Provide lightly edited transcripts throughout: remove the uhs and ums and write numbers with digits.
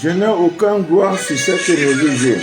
Je n'ai aucun gloire sur cette religion.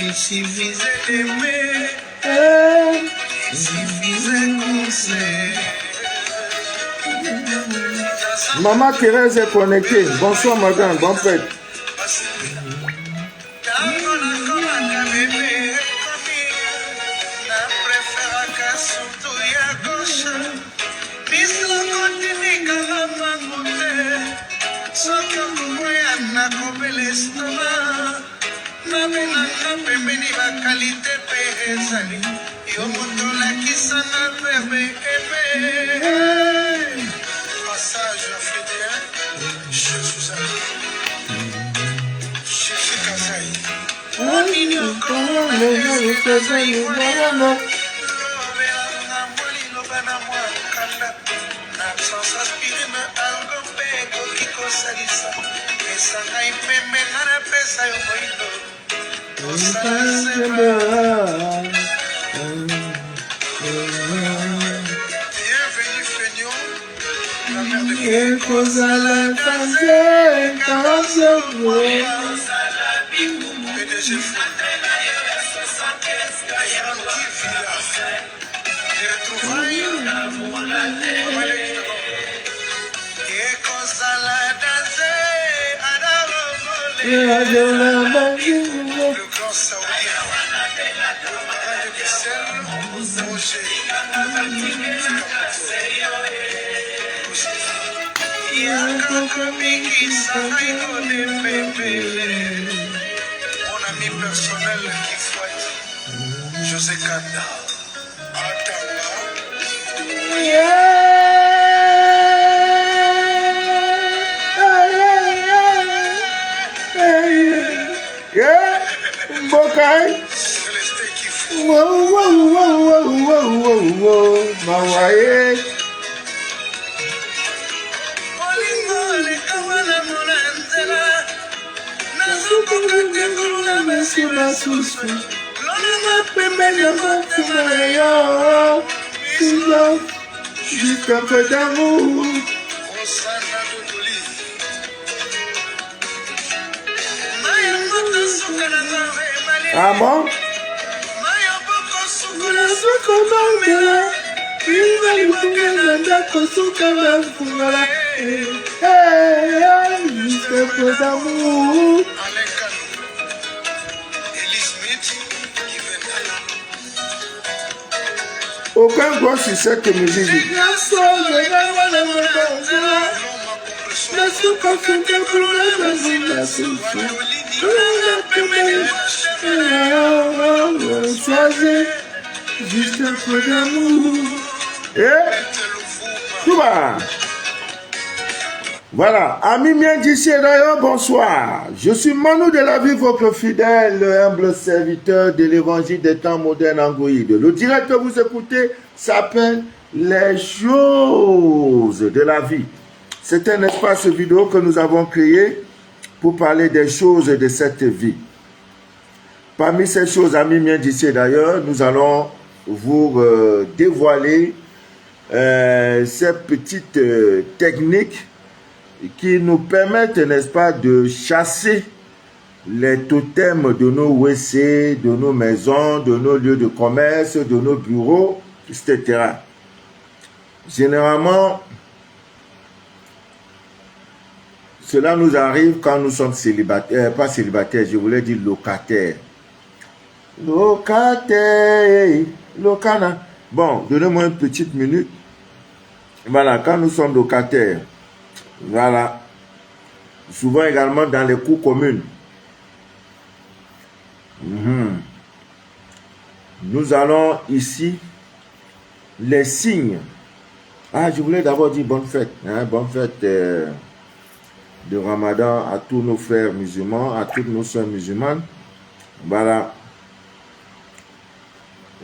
Il suffisait d'aimer, il suffisait conseiller. Maman Thérèse est connectée. Bonsoir madame, bonne fête. Passage africain, je suis mon ami personnel qui fouette, José Kanda. Bokai. Wow, wow, wow, wow, wow, wow, wow. Mawaye. Juste un peu d'amour. Ah bon? Juste un peu d'amour. Aucun droit sur cette musique. Juste un peu d'amour. Eh? Touba. Voilà, amis miens d'ici et d'ailleurs, bonsoir. Je suis Manu de la vie, votre fidèle, humble serviteur de l'évangile des temps modernes en Goïde. Le direct que vous écoutez s'appelle Les choses de la vie. C'est un espace vidéo que nous avons créé pour parler des choses de cette vie. Parmi ces choses, amis miens d'ici et d'ailleurs, nous allons vous dévoiler ces petites techniques qui nous permettent, n'est-ce pas, de chasser les totems de nos WC, de nos maisons, de nos lieux de commerce, de nos bureaux, etc. Généralement, cela nous arrive quand nous sommes célibataires, pas célibataires, je voulais dire locataires. Locataires, locana. Bon, donnez-moi une petite minute. Voilà, quand nous sommes locataires, voilà, souvent également dans les cours communes. Nous allons ici les signes. Ah, je voulais d'abord dire bonne fête. Hein, bonne fête de Ramadan à tous nos frères musulmans, à toutes nos soeurs musulmanes. Voilà.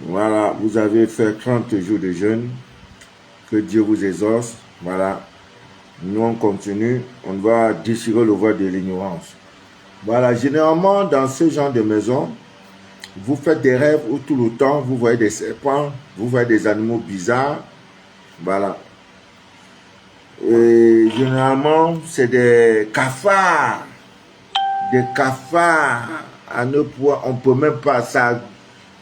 Voilà, vous avez fait 30 jours de jeûne. Que Dieu vous exauce. Voilà. Nous, on continue, on va déchirer le voile de l'ignorance. Voilà, généralement, dans ce genre de maison, vous faites des rêves où tout le temps, vous voyez des serpents, vous voyez des animaux bizarres. Voilà. Et généralement, c'est des cafards. Des cafards. À ne point, on ne peut même pas ça.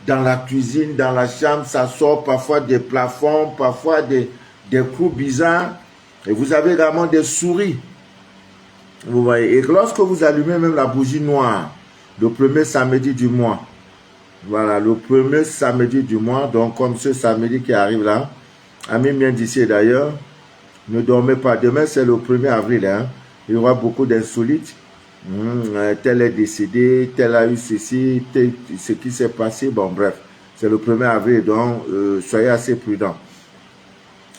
Dans la cuisine, dans la chambre, ça sort parfois des plafonds, parfois des coups bizarres. Et vous avez également des souris. Vous voyez. Et lorsque vous allumez même la bougie noire, le premier samedi du mois, voilà, le premier samedi du mois, donc comme ce samedi qui arrive là, amis miens d'ici d'ailleurs, ne dormez pas. Demain, c'est le 1er avril. Hein. Il y aura beaucoup d'insolites. Tel est décédé, tel a eu ceci, ce qui s'est passé. Bon, bref, c'est le 1er avril, donc soyez assez prudents.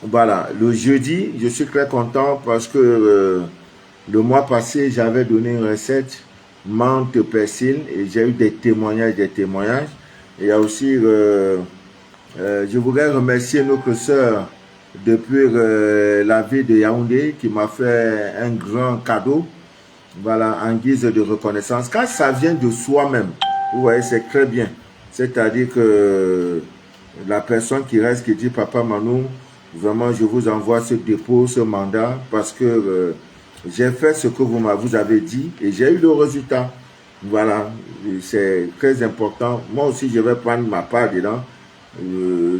Voilà, le jeudi, je suis très content parce que le mois passé, j'avais donné une recette menthe persil et j'ai eu des témoignages. Il y a aussi, je voudrais remercier notre sœur depuis la ville de Yaoundé qui m'a fait un grand cadeau, voilà, en guise de reconnaissance. Quand ça vient de soi-même, vous voyez, c'est très bien. C'est-à-dire que la personne qui reste, qui dit, Papa Manu, vraiment, je vous envoie ce dépôt, ce mandat, parce que j'ai fait ce que vous avez dit et j'ai eu le résultat. Voilà, c'est très important. Moi aussi, je vais prendre ma part dedans,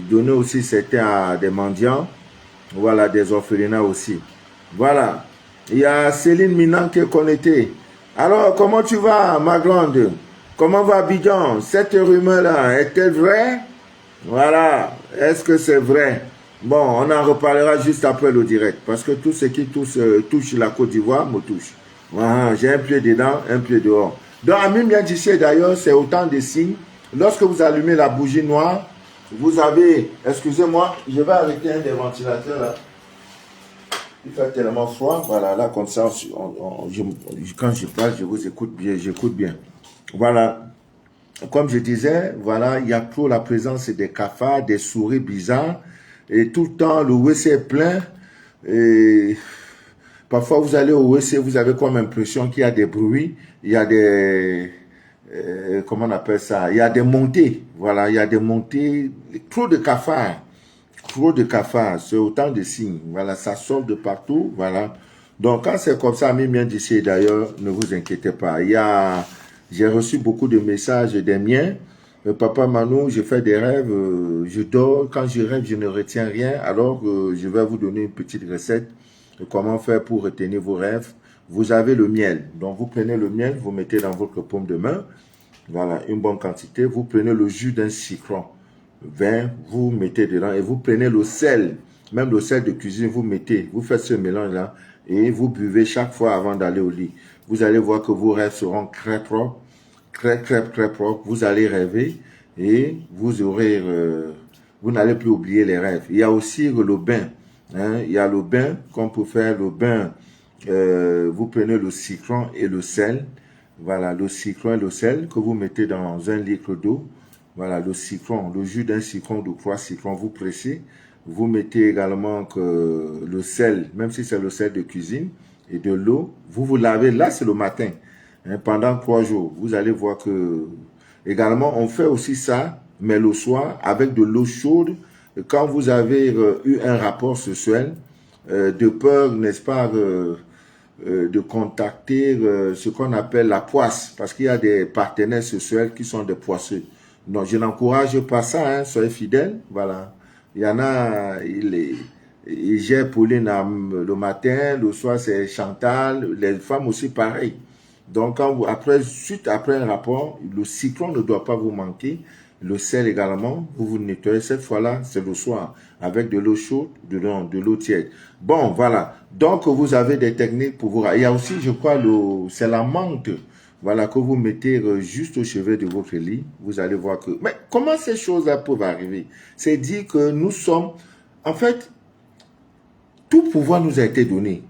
donner aussi certains à des mendiants, voilà, des orphelinats aussi. Voilà, il y a Céline Minan qui est connectée. Alors, comment tu vas, ma grande? Comment va Abidjan? Cette rumeur-là, est-elle vraie? Voilà, est-ce que c'est vrai? Bon, on en reparlera juste après le direct, parce que tout ce qui touche la Côte d'Ivoire me touche. Voilà, j'ai un pied dedans, un pied dehors. Donc, amis bien d'ici d'ailleurs, c'est autant de signes. Lorsque vous allumez la bougie noire, vous avez, excusez-moi, je vais arrêter un des ventilateurs là. Il fait tellement froid, voilà, là comme ça, quand je parle, je vous écoute bien, j'écoute bien. Voilà. Comme je disais, voilà, il y a trop la présence des cafards, des souris bizarres. Et tout le temps, le WC est plein. Et parfois, vous allez au WC, vous avez comme impression qu'il y a des bruits. Il y a des... comment on appelle ça? Il y a des montées. Voilà, il y a des montées. Trop de cafards. Trop de cafards. C'est autant de signes. Voilà, ça sort de partout. Voilà. Donc, quand c'est comme ça, amis bien d'ici, d'ailleurs, ne vous inquiétez pas. J'ai reçu beaucoup de messages des miens. Papa Manu, je fais des rêves, je dors. Quand je rêve, je ne retiens rien. Alors, je vais vous donner une petite recette de comment faire pour retenir vos rêves. Vous avez le miel. Donc, vous prenez le miel, vous mettez dans votre paume de main. Voilà, une bonne quantité. Vous prenez le jus d'un citron vert, vous mettez dedans et vous prenez le sel. Même le sel de cuisine, vous mettez. Vous faites ce mélange-là et vous buvez chaque fois avant d'aller au lit. Vous allez voir que vos rêves seront très propres. Très propre, vous allez rêver et vous aurez, vous n'allez plus oublier les rêves. Il y a aussi le bain, hein? Il y a le bain qu'on peut faire, le bain vous prenez le citron et le sel. Voilà, le citron et le sel que vous mettez dans 1 litre d'eau. Voilà, le citron, le jus d'un citron, de 3 citrons, vous pressez. Vous mettez également que le sel, même si c'est le sel de cuisine, et de l'eau. Vous vous lavez, là c'est le matin, hein, pendant 3 jours. Vous allez voir que, également, on fait aussi ça, mais le soir, avec de l'eau chaude. Quand vous avez eu un rapport sexuel, de peur, n'est-ce pas, de contacter ce qu'on appelle la poisse, parce qu'il y a des partenaires sexuels qui sont des poisseux. Non, je n'encourage pas ça, hein, soyez fidèles, voilà. Il y en a, il gère Pauline le matin, le soir c'est Chantal, les femmes aussi pareil. Donc quand vous, suite après un rapport, le citron ne doit pas vous manquer, le sel également, vous vous nettoyez, cette fois-là c'est le soir, avec de l'eau chaude, de l'eau tiède. Bon, voilà, donc vous avez des techniques pour vous... Il y a aussi, je crois, c'est la menthe, voilà, que vous mettez juste au chevet de votre lit, vous allez voir que... Mais comment ces choses-là peuvent arriver? C'est dire que nous sommes... En fait, tout pouvoir nous a été donné.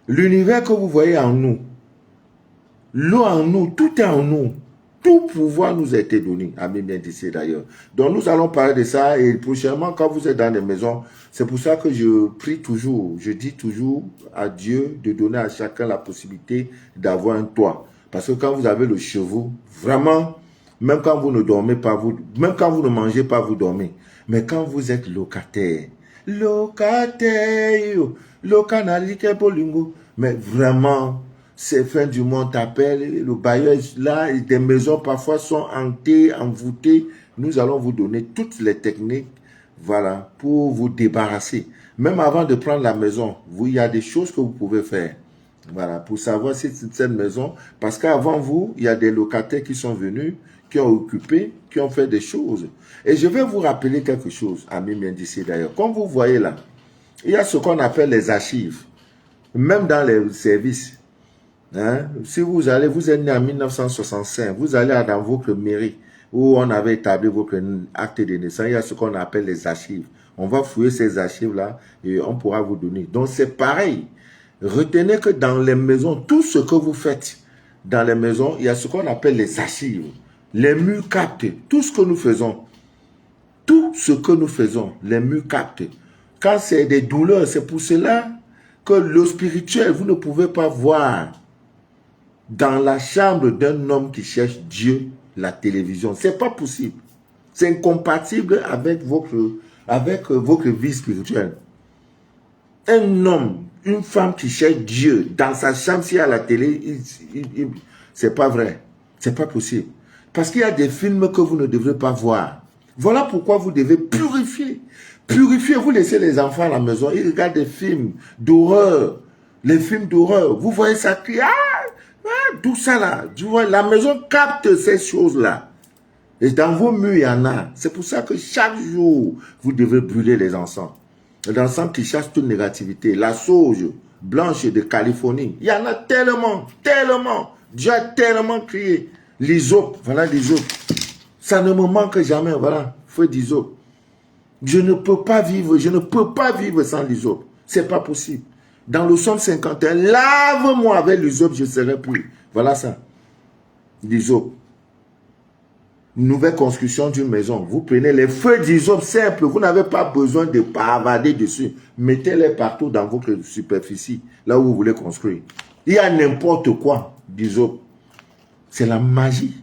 L'univers que vous voyez en nous, l'eau en nous, tout est en nous. Tout pouvoir nous a été donné. Amen, bien d'ici d'ailleurs. Donc nous allons parler de ça et prochainement quand vous êtes dans les maisons, c'est pour ça que je prie toujours, je dis toujours à Dieu de donner à chacun la possibilité d'avoir un toit. Parce que quand vous avez le chevaux, vraiment, même quand vous ne dormez pas, même quand vous ne mangez pas, vous dormez. Mais quand vous êtes locataire, mais vraiment, c'est fin du monde t'appelle, le bailleur est là, des maisons parfois sont hantées, envoûtées. Nous allons vous donner toutes les techniques, voilà, pour vous débarrasser. Même avant de prendre la maison, il y a des choses que vous pouvez faire. Voilà, pour savoir si c'est cette maison, parce qu'avant vous, il y a des locataires qui sont venus, qui ont occupé, qui ont fait des choses. Et je vais vous rappeler quelque chose, ami bien d'ici d'ailleurs. Comme vous voyez là, il y a ce qu'on appelle les archives, même dans les services. Hein? Si vous êtes né en 1965, vous allez dans votre mairie où on avait établi votre acte de naissance, il y a ce qu'on appelle les archives. On va fouiller ces archives-là et on pourra vous donner. Donc c'est pareil. Retenez que dans les maisons, tout ce que vous faites dans les maisons, il y a ce qu'on appelle les archives. Les murs captent tout ce que nous faisons. Tout ce que nous faisons, les murs captent. Quand c'est des douleurs, c'est pour cela que le spirituel, vous ne pouvez pas voir dans la chambre d'un homme qui cherche Dieu la télévision. C'est pas possible. C'est incompatible avec votre vie spirituelle. Un homme, une femme qui cherche Dieu dans sa chambre, s'il y a la télé, c'est pas vrai. C'est pas possible. Parce qu'il y a des films que vous ne devrez pas voir. Voilà pourquoi vous devez purifier. Purifier, vous laissez les enfants à la maison, ils regardent des films d'horreur. Les films d'horreur. Vous voyez ça qui... tout ça là. Tu vois, la maison capte ces choses-là. Et dans vos murs, il y en a. C'est pour ça que chaque jour, vous devez brûler les encens. L'encens qui chasse toute négativité. La sauge blanche de Californie. Il y en a tellement, tellement. Dieu a tellement crié. L'hysope, voilà l'hysope. Ça ne me manque jamais, voilà. Feu d'hysope. Je ne peux pas vivre sans l'hysope. C'est pas possible. Dans le psaume 51, lave-moi avec l'hysope, je serai pur. Voilà ça. L'hysope. Nouvelle construction d'une maison. Vous prenez les feuilles d'hysope simples. Vous n'avez pas besoin de pavader dessus. Mettez-les partout dans votre superficie, là où vous voulez construire. Il y a n'importe quoi d'hysope. C'est la magie.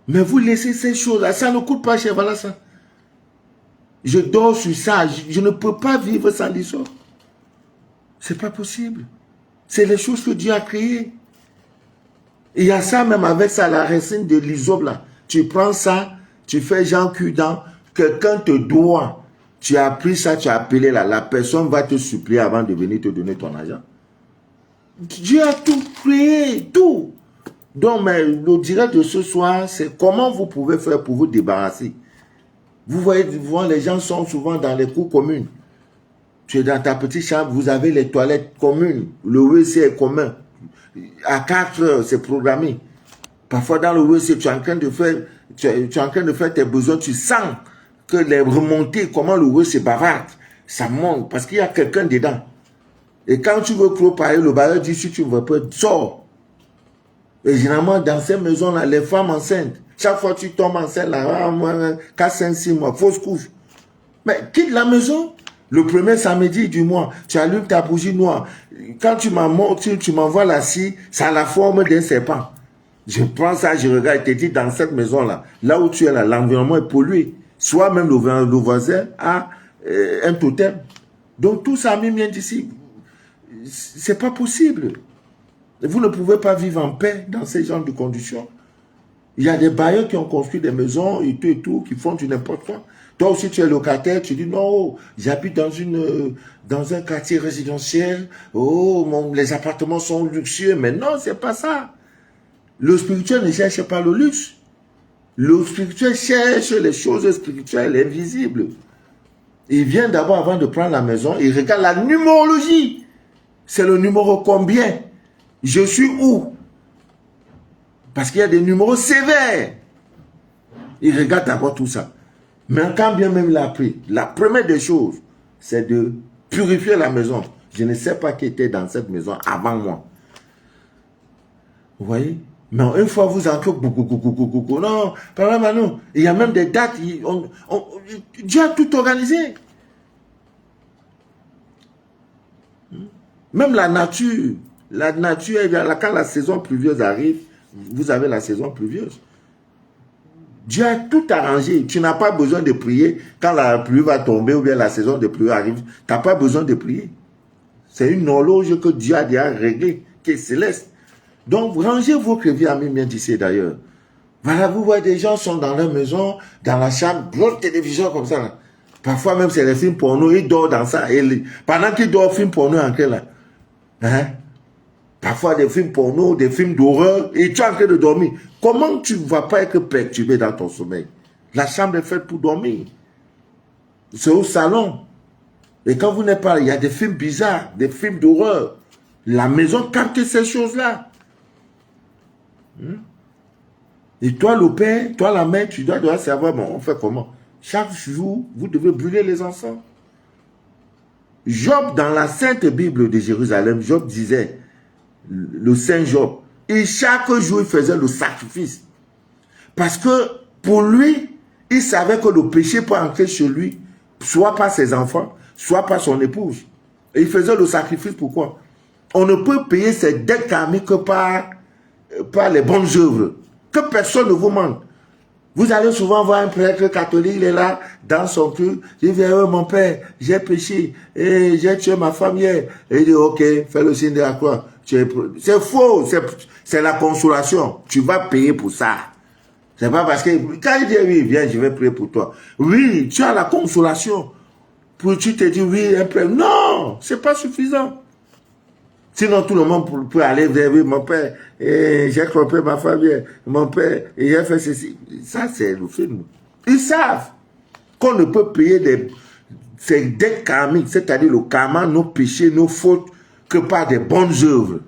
Mais vous laissez ces choses-là. Ça ne coûte pas cher. Voilà ça. Je dors sur ça. Je ne peux pas vivre sans l'hysope. C'est pas possible. C'est les choses que Dieu a créées. Il y a ça même avec ça, la racine de l'hysope là. Tu prends ça, tu fais Jean Cudan, quelqu'un te doit. Tu as pris ça, tu as appelé là. La personne va te supplier avant de venir te donner ton argent. Dieu a tout créé, tout. Donc, mais le direct de ce soir, c'est comment vous pouvez faire pour vous débarrasser. Vous voyez, les gens sont souvent dans les cours communes. Tu es dans ta petite chambre, vous avez les toilettes communes. Le WC est commun. À 4 heures, c'est programmé. Parfois, dans le WC, tu es en train de faire tes besoins. Tu sens que les remontées, comment le WC bavarde. ça monte parce qu'il y a quelqu'un dedans. Et quand tu veux clôt-pailler, le bailleur dit, si tu ne veux pas, sors. Et généralement, dans ces maisons-là, les femmes enceintes, chaque fois que tu tombes enceinte, là, 4, 5, 6 mois, fausse couche. Mais quitte la maison. Le premier samedi du mois, tu allumes ta bougie noire. Quand tu m'envoies la scie, ça a la forme d'un serpent. Je prends ça, je regarde, et te dis, dans cette maison-là, là où tu es là, l'environnement est pollué. Soit même le voisin a un totem. Donc tout ça vient d'ici. C'est pas possible. Vous ne pouvez pas vivre en paix dans ces genres de conditions. Il y a des bailleurs qui ont construit des maisons et tout, qui font du n'importe quoi. Toi aussi, tu es locataire, tu dis non, j'habite dans un quartier résidentiel, les appartements sont luxueux, mais non, c'est pas ça. Le spirituel ne cherche pas le luxe. Le spirituel cherche les choses spirituelles, invisibles. Il vient d'abord, avant de prendre la maison, il regarde la numérologie. C'est le numéro combien? Je suis où? Parce qu'il y a des numéros sévères. Il regarde d'abord tout ça. Mais quand bien même il a pris, la première des choses, c'est de purifier la maison. Je ne sais pas qui était dans cette maison avant moi. Vous voyez? Mais une fois vous entrez, non, pas non. Il y a même des dates, Dieu a tout organisé. Même la nature, quand la saison pluvieuse arrive, vous avez la saison pluvieuse. Dieu a tout arrangé. Tu n'as pas besoin de prier quand la pluie va tomber ou bien la saison de pluie arrive. Tu n'as pas besoin de prier. C'est une horloge que Dieu a déjà réglée, qui est céleste. Donc, rangez vos créviers, amis bien d'ici d'ailleurs. Voilà, vous voyez, des gens sont dans leur maison, dans la chambre, grosse télévision comme ça. Là. Parfois même, c'est les films porno, ils dorment dans ça. Et pendant qu'ils dorment, film porno en train là. Hein? Parfois des films porno, des films d'horreur, et tu es en train de dormir. Comment tu ne vas pas être perturbé dans ton sommeil? La chambre est faite pour dormir. C'est au salon. Et quand vous n'êtes pas là, il y a des films bizarres, des films d'horreur. La maison capte ces choses-là. Et toi, le père, toi, la mère, tu dois savoir, bon, on fait comment? Chaque jour, vous devez brûler les encens. Job, dans la Sainte Bible de Jérusalem, Job disait, le Saint Job, et chaque jour, il faisait le sacrifice. Parce que, pour lui, il savait que le péché peut entrer chez lui, soit par ses enfants, soit par son épouse. Et il faisait le sacrifice, pourquoi? On ne peut payer ses dettes karmiques que par les bonnes œuvres. Que personne ne vous mente. Vous allez souvent voir un prêtre catholique, il est là, dans son cul, il dit, mon père, j'ai péché, et j'ai tué ma femme hier. Et il dit, ok, fais le signe de la croix. C'est faux, c'est la consolation. Tu vas payer pour ça. C'est pas parce que, quand il dit, oui, viens, je vais prier pour toi. Oui, tu as la consolation. Tu te dis, oui, un peu. Non, c'est pas suffisant. Sinon, tout le monde peut aller vers lui, mon père, j'ai trompé ma famille, mon père, j'ai fait ceci. Ça, c'est le film. Ils savent qu'on ne peut payer ces dettes karmiques, c'est-à-dire le karma, nos péchés, nos fautes, que par des bonnes œuvres.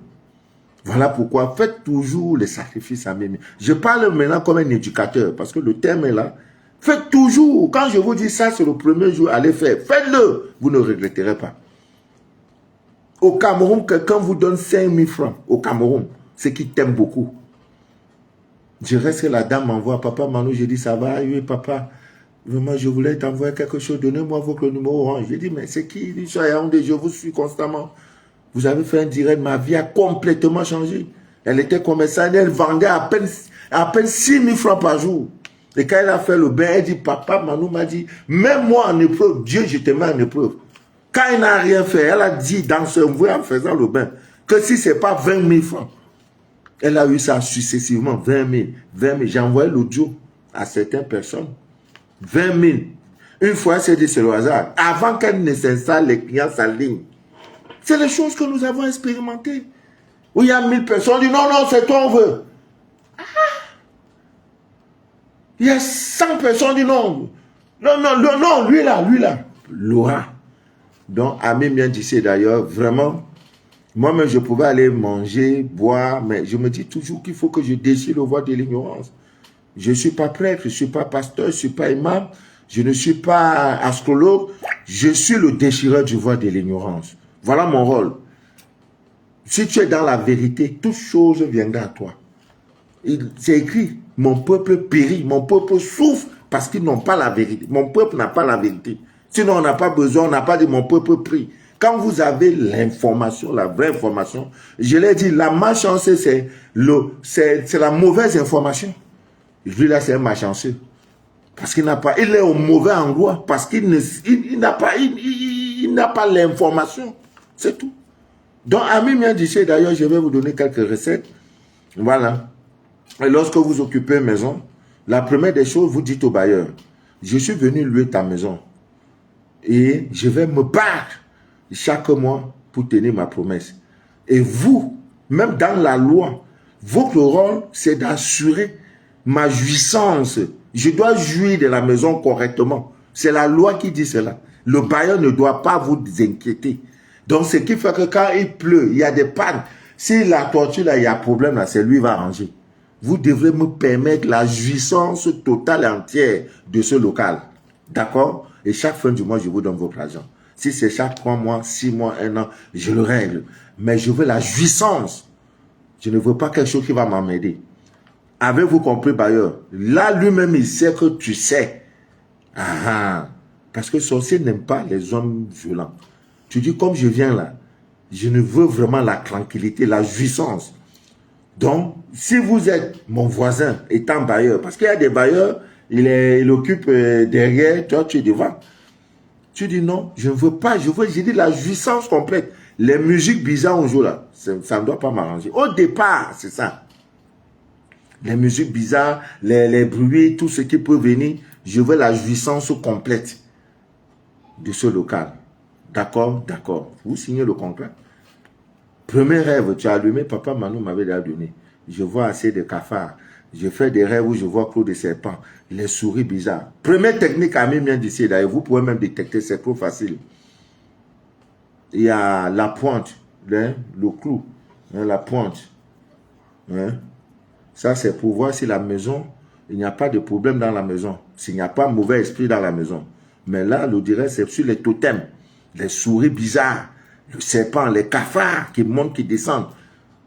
Voilà pourquoi faites toujours les sacrifices à mes. Je parle maintenant comme un éducateur, parce que le terme est là. Faites toujours. Quand je vous dis ça, c'est le premier jour, allez faire. Faites-le. Vous ne regretterez pas. Au Cameroun, quelqu'un vous donne 5 000 francs. Au Cameroun, c'est qui t'aime beaucoup. Je reste que la dame m'envoie, papa Manu, je dis, ça va, oui, papa, vraiment, je voulais t'envoyer quelque chose, donnez-moi votre numéro orange. Je dis, mais c'est qui? Il dit, je vous suis constamment. Vous avez fait un direct, ma vie a complètement changé. Elle était commerçante, elle vendait à peine 6 000 francs par jour. Et quand elle a fait le bain, elle dit, papa Manu m'a dit, même moi en épreuve, Dieu, je te mets en épreuve. Quand elle n'a rien fait, elle a dit dans ce voie en faisant le bain, que si ce n'est pas 20 000 francs, elle a eu ça successivement, 20 000, 20 000. J'ai envoyé l'audio à certaines personnes. 20 000. Une fois, elle s'est dit, c'est le hasard. Avant qu'elle ne s'installe, les clients s'alignent. C'est les choses que nous avons expérimentées. Où il y a 1000 personnes, on dit, non, non, c'est toi, on veut. Il y a 100 personnes, on dit, non. Non, non, non, lui là. Laura. Donc, Ami bien d'ici d'ailleurs, vraiment, moi-même, je pouvais aller manger, boire, mais je me dis toujours qu'il faut que je déchire le voile de l'ignorance. Je ne suis pas prêtre, je ne suis pas pasteur, je ne suis pas imam, je ne suis pas astrologue, Je suis le déchireur du voile de l'ignorance. Voilà mon rôle. Si tu es dans la vérité, toute chose viendra à toi. C'est écrit, mon peuple périt, mon peuple souffre parce qu'ils n'ont pas la vérité. Mon peuple n'a pas la vérité. Sinon, on n'a pas besoin, on n'a pas dit mon peuple prie. Quand vous avez l'information, la vraie information, je l'ai dit, la malchance, c'est la mauvaise information. Lui, là, c'est un malchanceux. Parce qu'il n'a pas, il est au mauvais endroit, parce qu'il n'a pas l'information. C'est tout. Donc, Ami mien d'ici, d'ailleurs, je vais vous donner quelques recettes. Voilà. Et lorsque vous occupez une maison, la première des choses, vous dites au bailleur, je suis venu louer ta maison et je vais me battre chaque mois pour tenir ma promesse. Et vous, même dans la loi, votre rôle, c'est d'assurer ma jouissance. Je dois jouir de la maison correctement. C'est la loi qui dit cela. Le bailleur ne doit pas vous inquiéter. Donc, ce qui fait que quand il pleut, il y a des pannes. Si la toiture, là, il y a un problème, là, c'est lui qui va arranger. Vous devrez me permettre la jouissance totale et entière de ce local. D'accord? Et chaque fin du mois, je vous donne votre argent. Si c'est chaque 3 mois, 6 mois, 1 an, je le règle. Mais je veux la jouissance. Je ne veux pas quelque chose qui va m'emmerder. Avez-vous compris, bailleur? Là, lui-même, il sait que tu sais. Parce que le sorcier n'aime pas les hommes violents. Tu dis, comme je viens là, je ne veux vraiment la tranquillité, la jouissance. Donc, si vous êtes mon voisin étant bailleur, parce qu'il y a des bailleurs, il occupe derrière, toi tu es devant. Tu dis non, je ne veux pas, j'ai dit la jouissance complète. Les musiques bizarres on joue là, ça ne doit pas m'arranger. Au départ, c'est ça. Les musiques bizarres, les bruits, tout ce qui peut venir, je veux la jouissance complète de ce local. D'accord, d'accord. Vous signez le contrat. Premier rêve, tu as allumé, papa Manou m'avait déjà donné. Je vois assez de cafards. Je fais des rêves où je vois clos de serpents, les souris bizarres. Première technique à mien d'ici, d'ailleurs, vous pouvez même détecter, c'est trop facile. Il y a la pointe, le clou, la pointe. Ça, c'est pour voir si la maison, il n'y a pas de problème dans la maison. S'il n'y a pas de mauvais esprit dans la maison. Mais là, le direct, c'est sur les totems, les souris bizarres. Le serpent, les cafards qui montent, qui descendent.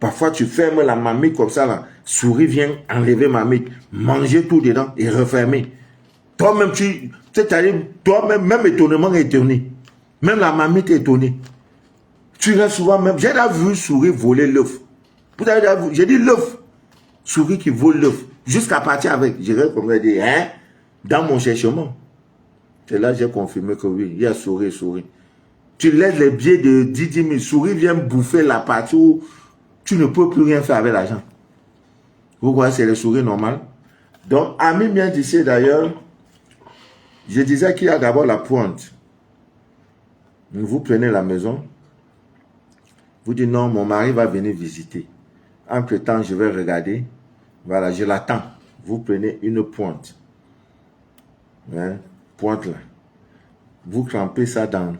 Parfois, tu fermes la marmite comme ça, là. Souris vient enlever ma marmite, manger tout dedans et refermer. Toi-même, toi-même, étonnement étonné. Même la marmite est étonnée. Tu restes souvent même. J'ai déjà vu souris voler l'œuf. Vous avez déjà vu? J'ai dit l'œuf. Souris qui vole l'œuf. Jusqu'à partir avec. Je vais comme dire, dans mon cherchement. C'est là que j'ai confirmé que oui, il y a souris. Tu laisses les billets de 10 000 souris viennent bouffer la partie où tu ne peux plus rien faire avec l'argent. Vous voyez, c'est les souris normales. Donc, Ami bien d'ici d'ailleurs, je disais qu'il y a d'abord la pointe. Vous prenez la maison. Vous dites non, mon mari va venir visiter. Entre-temps, je vais regarder. Voilà, je l'attends. Vous prenez une pointe. Pointe là. Vous trempez ça dans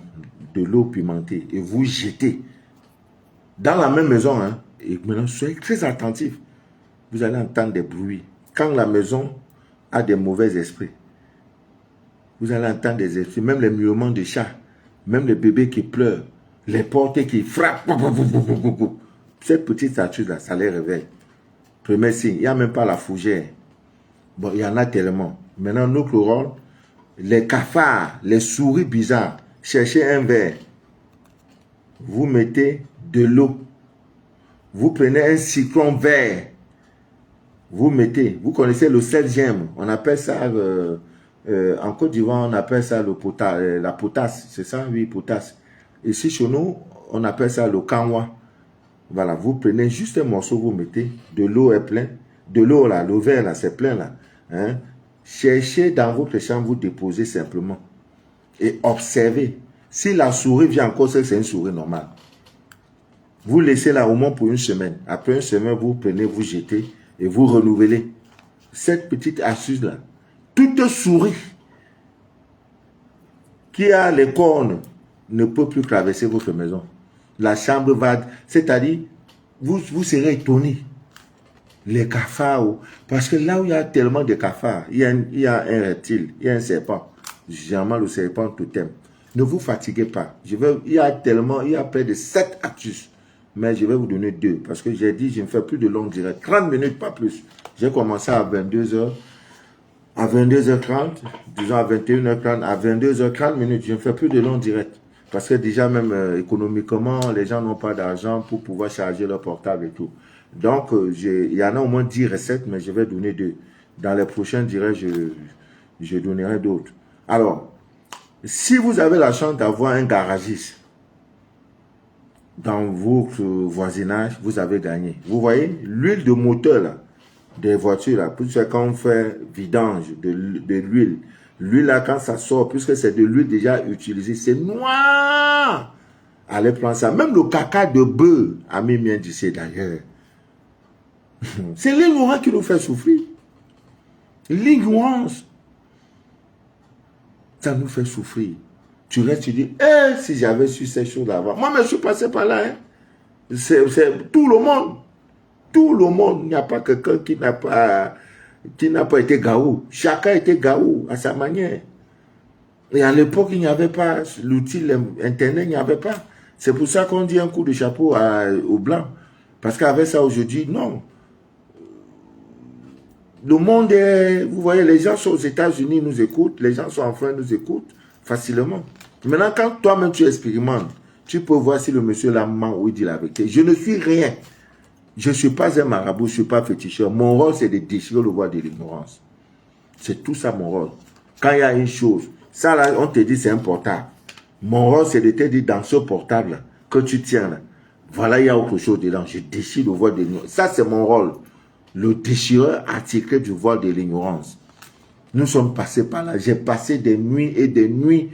de l'eau pimentée et vous jetez dans la même maison. Et maintenant, soyez très attentifs. Vous allez entendre des bruits. Quand la maison a des mauvais esprits, vous allez entendre des esprits, même les miaulements de chats, même les bébés qui pleurent, les portes qui frappent. Cette petite statue-là, ça les réveille. Premier signe, il n'y a même pas la fougère. Bon, il y en a tellement. Maintenant, notre rôle, les cafards, les souris bizarres, cherchez un verre. Vous mettez de l'eau. Vous prenez un citron vert. Vous mettez, vous connaissez le sel gemme. On appelle ça, en Côte d'Ivoire, on appelle ça la potasse. C'est ça, oui, potasse. Ici, chez nous, on appelle ça le kanwa. Voilà, vous prenez juste un morceau, vous mettez, de l'eau est plein. De l'eau là, le verre là, c'est plein là. Cherchez dans votre chambre, vous déposez simplement. Et observez. Si la souris vient encore, c'est une souris normale. Vous laissez là au moins pour une semaine. Après une semaine, vous prenez, vous jetez et vous renouvelez. Cette petite astuce là. Toute souris qui a les cornes ne peut plus traverser votre maison. La chambre va... C'est-à-dire, vous serez étonné. Les cafards, parce que là où il y a tellement de cafards, il y a un reptile, il y a un serpent. Généralement, le serpent totem. Ne vous fatiguez pas. Il y a près de 7 astuces. Mais je vais vous donner 2. Parce que j'ai dit, je ne fais plus de longue direct. 30 minutes, pas plus. J'ai commencé à 22h. À 22h30, disons à 21h30, à 22h30 minutes. Je ne fais plus de longue direct. Parce que déjà, même économiquement, les gens n'ont pas d'argent pour pouvoir charger leur portable et tout. Donc, il y en a au moins 10 recettes, mais je vais donner 2. Dans les prochains directs, je donnerai d'autres. Alors, si vous avez la chance d'avoir un garagiste dans votre voisinage, vous avez gagné. Vous voyez, l'huile de moteur là, des voitures là, puisque quand on fait vidange de l'huile, l'huile là, quand ça sort, puisque c'est de l'huile déjà utilisée, c'est noir. Allez prendre ça. Même le caca de bœuf, ami bien d'ici d'ailleurs. C'est l'ignorance qui nous fait souffrir. L'ignorance. Ça nous fait souffrir. Tu restes, tu dis, si j'avais su ces choses avant. Moi, mais je suis passé par là. Hein. C'est tout le monde. Tout le monde. Il n'y a pas quelqu'un qui n'a pas été gaou. Chacun était gaou à sa manière. Et à l'époque, il n'y avait pas l'outil Internet, il n'y avait pas. C'est pour ça qu'on dit un coup de chapeau aux Blancs. Parce qu'avec ça, aujourd'hui, non. Le monde est... Vous voyez, les gens sont aux États-Unis, nous écoutent. Les gens sont en France, nous écoutent facilement. Maintenant, quand toi-même tu expérimentes, tu peux voir si le monsieur là ment ou il dit la vérité. Je ne suis rien. Je ne suis pas un marabout, je ne suis pas féticheur. Mon rôle, c'est de déchirer le voile de l'ignorance. C'est tout ça mon rôle. Quand il y a une chose, ça là, on te dit c'est un portable. Mon rôle, c'est de te dire dans ce portable là, que tu tiens là, voilà, il y a autre chose dedans. Je déchire le voile de l'ignorance. Ça, c'est mon rôle. Le déchireur attitré du voile de l'ignorance. Nous sommes passés par là. J'ai passé des nuits et des nuits.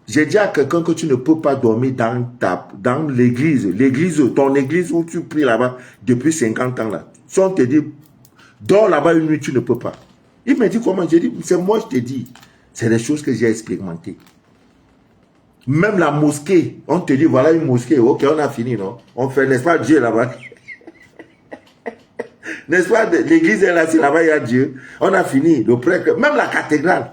J'ai dit à quelqu'un que tu ne peux pas dormir dans l'église. Ton église où tu pries là-bas depuis 50 ans là. Si on te dit, dors là-bas une nuit, tu ne peux pas. Il m'a dit comment? J'ai dit, c'est moi je te dis. C'est des choses que j'ai expérimentées. Même la mosquée, on te dit, voilà une mosquée. Ok, on a fini, non? On fait, n'est-ce pas, Dieu là-bas? N'est-ce pas, l'église est là, c'est là-bas, il y a Dieu. On a fini, le prêtre, même la cathédrale.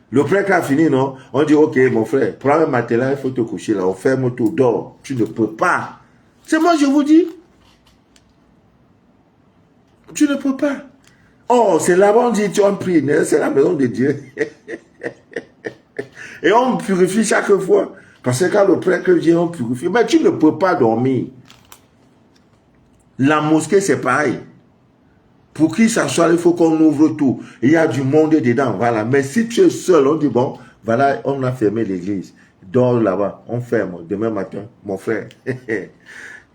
Le prêtre a fini, non? On dit, ok, mon frère, prends un matelas, il faut te coucher là, on ferme tout, dors. Tu ne peux pas. C'est moi, je vous dis. Tu ne peux pas. Oh, c'est là-bas, on dit, tu en pries, c'est la maison de Dieu. Et on purifie chaque fois. Parce que quand le prêtre vient, on purifie. Mais tu ne peux pas dormir. La mosquée, c'est pareil. Pour qu'il s'assoie, il faut qu'on ouvre tout. Il y a du monde dedans, voilà. Mais si tu es seul, on dit, bon, voilà, on a fermé l'église. Dors là-bas, on ferme. Demain matin, mon frère,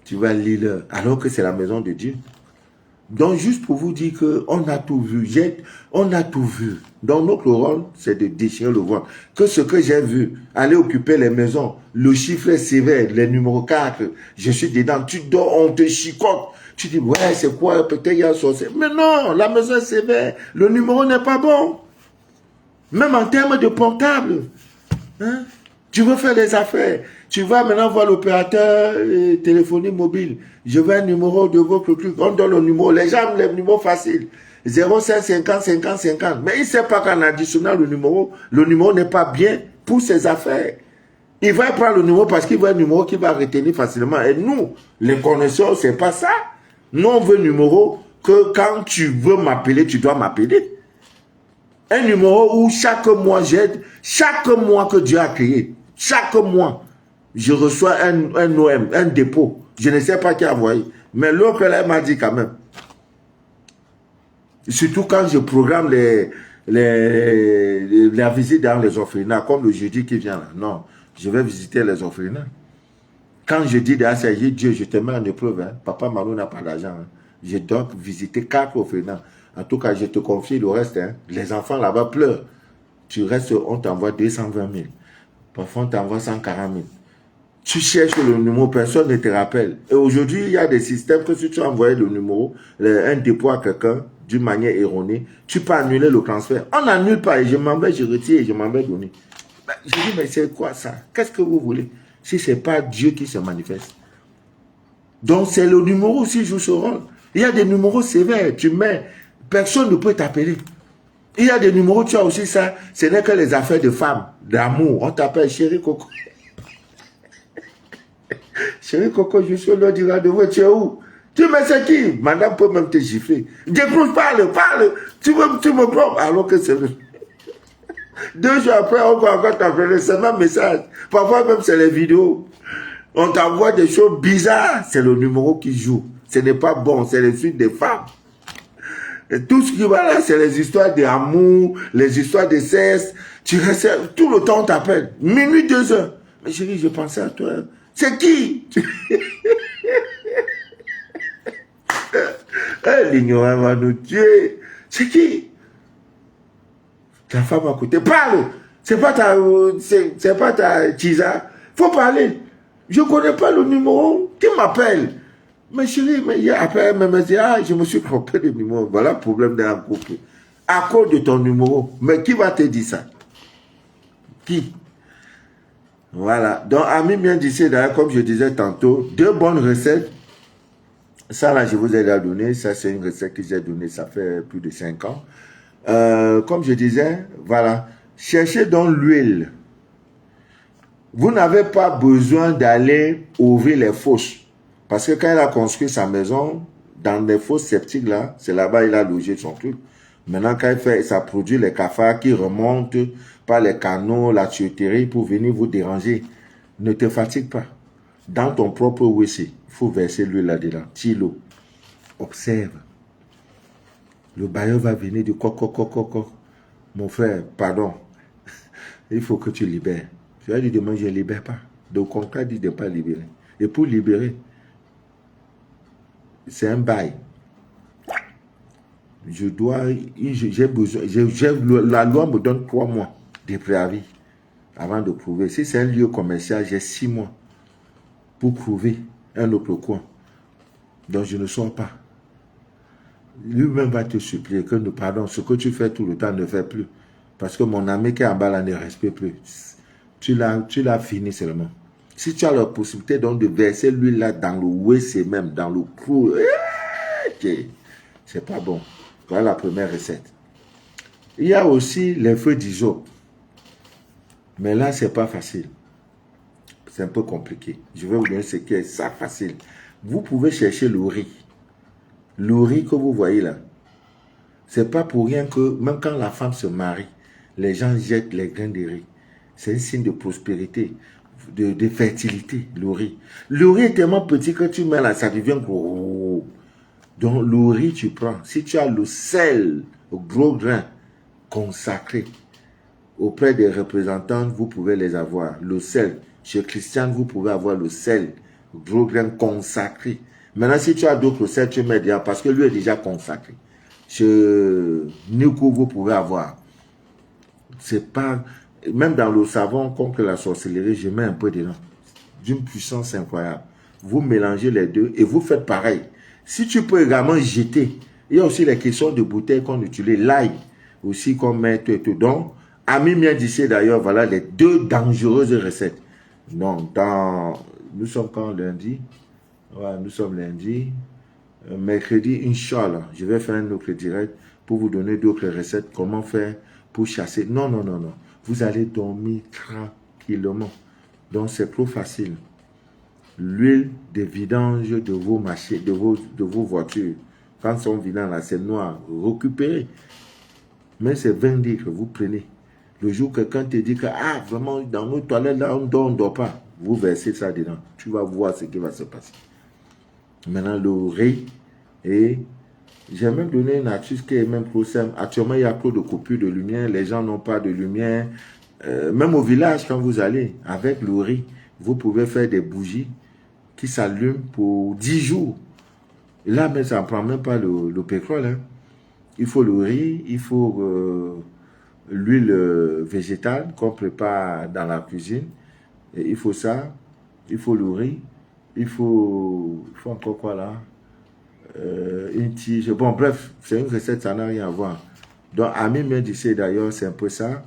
tu vas lire l'heure. Alors que c'est la maison de Dieu. Donc, juste pour vous dire qu'on a tout vu. On a tout vu. Donc, notre rôle, c'est de déchirer le voile. Que ce que j'ai vu, aller occuper les maisons, le chiffre est sévère, les numéros 4, je suis dedans, tu dors, on te chicote. Tu dis, ouais, c'est quoi, peut-être il y a un sorcier. Mais non, la maison est sévère, le numéro n'est pas bon. Même en termes de portable. Hein? Tu veux faire des affaires. Tu vas maintenant voir l'opérateur téléphonie mobile. Je veux un numéro de votre truc. On donne le numéro. Les gens les numéros faciles. 05 50 50 50. Mais il ne sait pas qu'en additionnant le numéro n'est pas bien pour ses affaires. Il va prendre le numéro parce qu'il veut un numéro qui va retenir facilement. Et nous, les connaisseurs, c'est pas ça. Nous, on veut un numéro que quand tu veux m'appeler, tu dois m'appeler. Un numéro où chaque mois, j'aide, chaque mois que Dieu a créé, chaque mois, je reçois un OM, un dépôt. Je ne sais pas qui a envoyé. Mais l'autre, là, m'a dit quand même. Surtout quand je programme la visite dans les orphelinats, comme le jeudi qui vient là. Non, je vais visiter les orphelinats. Quand je dis à Dieu, je te mets en épreuve. Hein. Papa Malou n'a pas d'argent. Hein. Je dois visiter 4 orphelinats. En tout cas, je te confie le reste. Hein. Les enfants là-bas pleurent. Tu restes, on t'envoie 220 000. Parfois, on t'envoie 140 000. Tu cherches le numéro, personne ne te rappelle. Et aujourd'hui, il y a des systèmes que si tu envoies le numéro, un dépôt à quelqu'un, d'une manière erronée, tu peux annuler le transfert. On n'annule pas et je m'en vais, je retire et je m'en vais donner. Ben, je dis, mais c'est quoi ça? Qu'est-ce que vous voulez? Si ce n'est pas Dieu qui se manifeste. Donc, c'est le numéro qui joue ce rôle. Il y a des numéros sévères. Tu mets, personne ne peut t'appeler. Il y a des numéros, tu as aussi ça. Ce n'est que les affaires de femmes, d'amour. On t'appelle chérie Coco. Chérie Coco, je suis là du rendez-vous, tu es où? Tu me sais qui? Madame peut même te gifler. Décroche, parle. Tu me prends. Alors que c'est... 2 jours après, on va encore t'appeler. C'est le même message. Parfois même, c'est les vidéos. On t'envoie des choses bizarres. C'est le numéro qui joue. Ce n'est pas bon. C'est les suites des femmes. Et tout ce qui va là, c'est les histoires d'amour, les histoires de sexe. Tu restes, tout le temps, on t'appelle. Minuit, 2 heures. Mais chérie, je pensais à toi. C'est qui? L'ignorant va nous tuer. C'est qui? Ta femme à côté. Parle! C'est pas ta tisa. Faut parler. Je connais pas le numéro. Qui m'appelle? Mais chérie, mais après, elle me dit, ah, je me suis trompé de numéro. Voilà le problème d'un couple. À cause de ton numéro. Mais qui va te dire ça? Qui? Voilà. Donc, Ami bien d'ici, d'ailleurs, comme je disais tantôt, 2 bonnes recettes. Ça, là, je vous ai déjà donné. Ça, c'est une recette que j'ai donnée. Ça fait plus de 5 ans. Comme je disais, voilà. Cherchez donc l'huile. Vous n'avez pas besoin d'aller ouvrir les fosses. Parce que quand elle a construit sa maison, dans les fosses sceptiques là, c'est là-bas il a logé son truc. Maintenant, quand elle fait, ça produit les cafards qui remontent par les canaux, la tuyauterie pour venir vous déranger. Ne te fatigue pas. Dans ton propre WC, il faut verser l'huile là-dedans. Tire l'eau. Observe. Le bailleur va venir de coco. Mon frère, pardon. Il faut que tu libères. Tu as dit demain, je ne libère pas. Donc, contrat dit de ne pas libérer. Et pour libérer, c'est un bail. J'ai besoin, la loi me donne 3 mois de préavis avant de prouver. Si c'est un lieu commercial, j'ai 6 mois pour prouver un autre coin. Donc je ne sors pas. Lui-même va te supplier que, pardon, ce que tu fais tout le temps ne fait plus. Parce que mon ami qui est en bas là ne respecte plus. Tu l'as fini seulement. Si tu as la possibilité donc de verser l'huile là dans le WC même, dans le cou, c'est pas bon. Voilà la première recette. Il y a aussi les feuilles d'hysope. Mais là, c'est pas facile. C'est un peu compliqué. Je vais vous donner ce qui est ça facile. Vous pouvez chercher le riz. Le riz que vous voyez là. C'est pas pour rien que même quand la femme se marie, les gens jettent les grains de riz. C'est un signe de prospérité. De fertilité, le riz. Le riz est tellement petit que tu mets là, ça devient gros. Donc le riz, tu prends. Si tu as le sel, le gros grain consacré, auprès des représentants, vous pouvez les avoir. Le sel, chez Christian, vous pouvez avoir le sel, le gros grain consacré. Maintenant, si tu as d'autres sels, tu mets déjà, parce que lui est déjà consacré. Chez Nico, vous pouvez avoir. C'est pas... Même dans le savon contre la sorcellerie, je mets un peu dedans. D'une puissance incroyable. Vous mélangez les deux et vous faites pareil. Si tu peux également jeter, il y a aussi les questions de bouteilles qu'on utilise, l'ail aussi qu'on met tout. Donc, Ami bien d'ici d'ailleurs, voilà les 2 dangereuses recettes. Donc, nous sommes quand lundi? Ouais, nous sommes lundi. Mercredi, Inch'Allah, je vais faire un autre direct pour vous donner d'autres recettes. Comment faire pour chasser. Non. Vous allez dormir tranquillement. Donc, c'est trop facile. L'huile de vidange de vos machines, de vos voitures. Quand elles sont vidanges, là, c'est noir. Récupérez. Mais c'est 20 litres, vous prenez. Le jour que quelqu'un te dit que, vraiment, dans nos toilettes, là, on ne dort pas. Vous versez ça dedans. Tu vas voir ce qui va se passer. Maintenant, le riz. Et j'ai même donné une astuce qui est même trop simple. Actuellement, il y a trop de coupures de lumière. Les gens n'ont pas de lumière. Même au village, quand vous allez, avec le riz, vous pouvez faire des bougies qui s'allument pour 10 jours. Et là, mais ça ne prend même pas le pétrole. Hein. Il faut le riz, il faut l'huile végétale qu'on prépare dans la cuisine. Et il faut ça, il faut le riz, il faut encore quoi là? Une tige. Bon, bref, c'est une recette, ça n'a rien à voir. Donc, Ami me disait d'ailleurs, c'est un peu ça.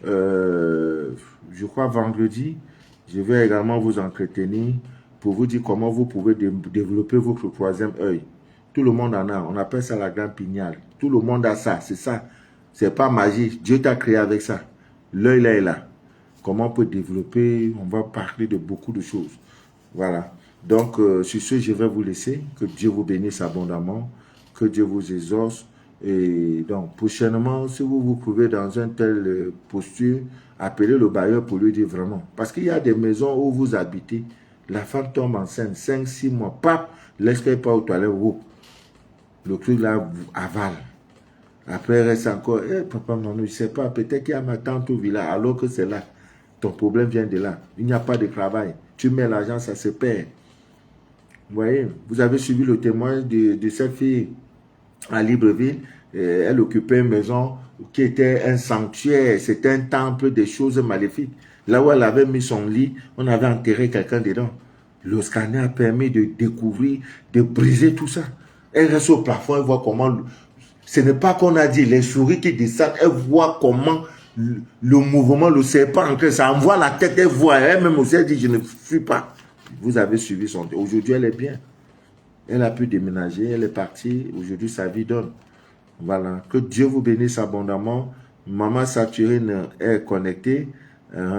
Je crois vendredi, je vais également vous entretenir pour vous dire comment vous pouvez développer votre 3e œil. Tout le monde en a. On appelle ça la glande pinéale. Tout le monde a ça. C'est ça. C'est pas magique. Dieu t'a créé avec ça. L'œil là est là. Comment on peut développer? On va parler de beaucoup de choses. Voilà. Donc, sur ce, je vais vous laisser. Que Dieu vous bénisse abondamment. Que Dieu vous exauce. Et donc, prochainement, si vous vous trouvez dans une telle posture, appelez le bailleur pour lui dire vraiment. Parce qu'il y a des maisons où vous habitez, la femme tombe enceinte, 5, 6 mois, pap, laisse qu'elle pas aux toilettes, le truc là vous avale. Après, elle reste encore, papa, non, je ne sais pas, peut-être qu'il y a ma tante au village, alors que c'est là. Ton problème vient de là. Il n'y a pas de travail. Tu mets l'argent, ça se perd. Vous voyez, vous avez suivi le témoignage de cette fille à Libreville. Elle occupait une maison qui était un sanctuaire, c'était un temple des choses maléfiques. Là où elle avait mis son lit, on avait enterré quelqu'un dedans. Le scanner a permis de découvrir, de briser tout ça. Elle reste au plafond, elle voit comment... Ce n'est pas qu'on a dit, les souris qui descendent, elle voit comment le mouvement, le serpent, ça envoie la tête, elle voit, elle-même aussi, elle dit, je ne fuis pas. Vous avez suivi son... Aujourd'hui, elle est bien. Elle a pu déménager, elle est partie. Aujourd'hui, sa vie donne. Voilà. Que Dieu vous bénisse abondamment. Maman Saturine est connectée.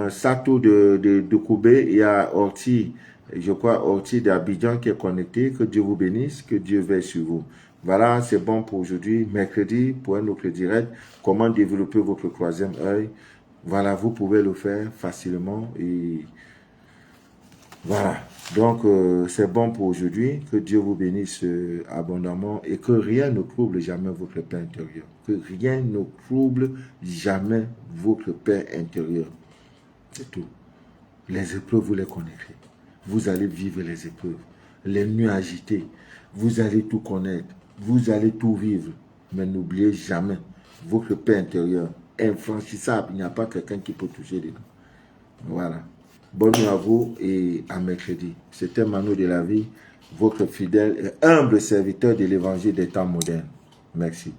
Sato de Koubé, il y a Orti, je crois Orti d'Abidjan qui est connecté. Que Dieu vous bénisse, que Dieu veille sur vous. Voilà, c'est bon pour aujourd'hui. Mercredi, pour un autre direct, comment développer votre troisième œil. Voilà, vous pouvez le faire facilement et voilà. Donc, c'est bon pour aujourd'hui. Que Dieu vous bénisse abondamment et que rien ne trouble jamais votre paix intérieure. Que rien ne trouble jamais votre paix intérieure. C'est tout. Les épreuves, vous les connaîtrez. Vous allez vivre les épreuves. Les nuits agitées. Vous allez tout connaître. Vous allez tout vivre. Mais n'oubliez jamais votre paix intérieure. Infranchissable. Il n'y a pas quelqu'un qui peut toucher dedans. Voilà. Bonne nuit à vous et à mercredi. C'était Mano de la vie, votre fidèle et humble serviteur de l'évangile des temps modernes. Merci.